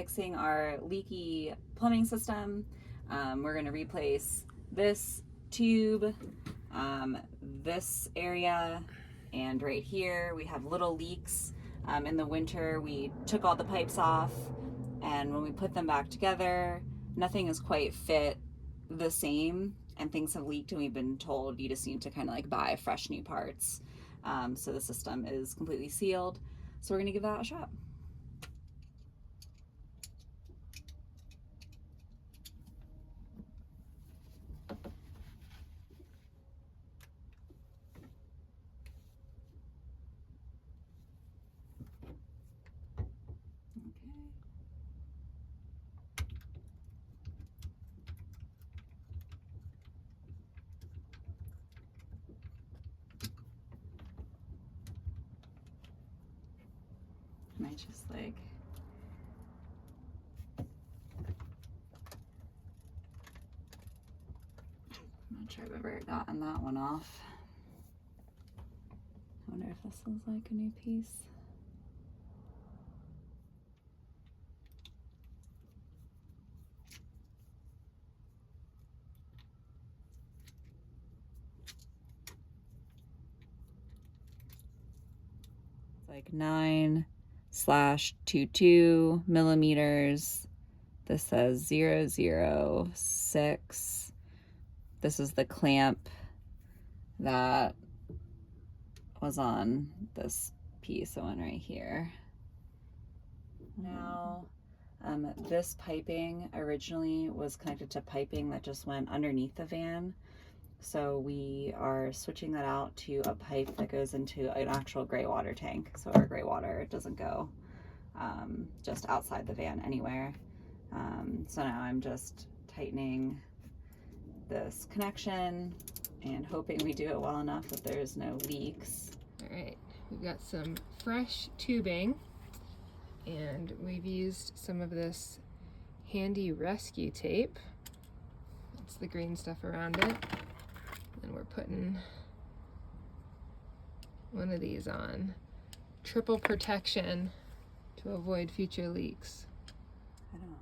fixing our leaky plumbing system. We're going to replace this tube, this area, and right here we have little leaks. In the winter we took all the pipes off, and when we put them back together, nothing is quite fit the same, and things have leaked, and we've been told you just need to kind of like buy fresh new parts. So the system is completely sealed, so we're going to give that a shot. And I just like I'm not sure I've ever gotten that one off. I wonder if this is like a new piece. It's like 9/22 millimeters. This says 006. This is the clamp that was on this piece, the one right here. Now, this piping originally was connected to piping that just went underneath the van. So we are switching that out to a pipe that goes into an actual gray water tank. So our gray water doesn't go just outside the van anywhere. So now I'm just tightening this connection and hoping we do it well enough that there's no leaks. All right, we've got some fresh tubing, and we've used some of this handy rescue tape. That's the green stuff around it. And we're putting one of these on. Triple protection to avoid future leaks. I don't know.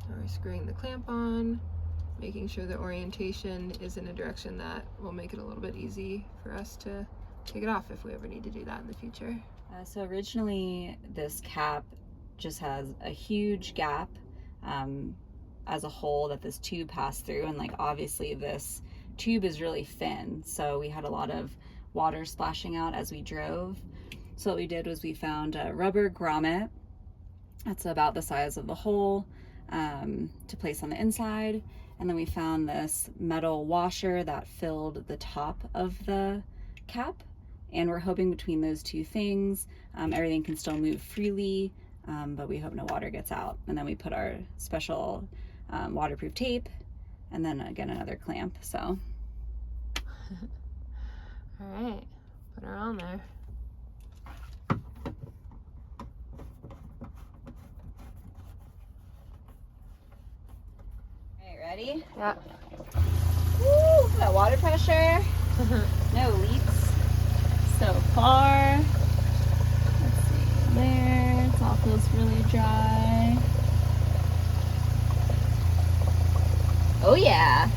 Now we're screwing the clamp on, making sure the orientation is in a direction that will make it a little bit easy for us to take it off if we ever need to do that in the future. So originally this cap just has a huge gap as a hole that this tube passed through, and like obviously this tube is really thin, so we had a lot of water splashing out as we drove. So what we did was we found a rubber grommet that's about the size of the hole to place on the inside, and then we found this metal washer that filled the top of the cap, and we're hoping between those two things everything can still move freely, but we hope no water gets out. And then we put our special waterproof tape, and then again another clamp. So all right, put her on there. ready? Yeah. Woo, that water pressure. No leaks so far. Let's see, there, it all feels really dry. Oh yeah.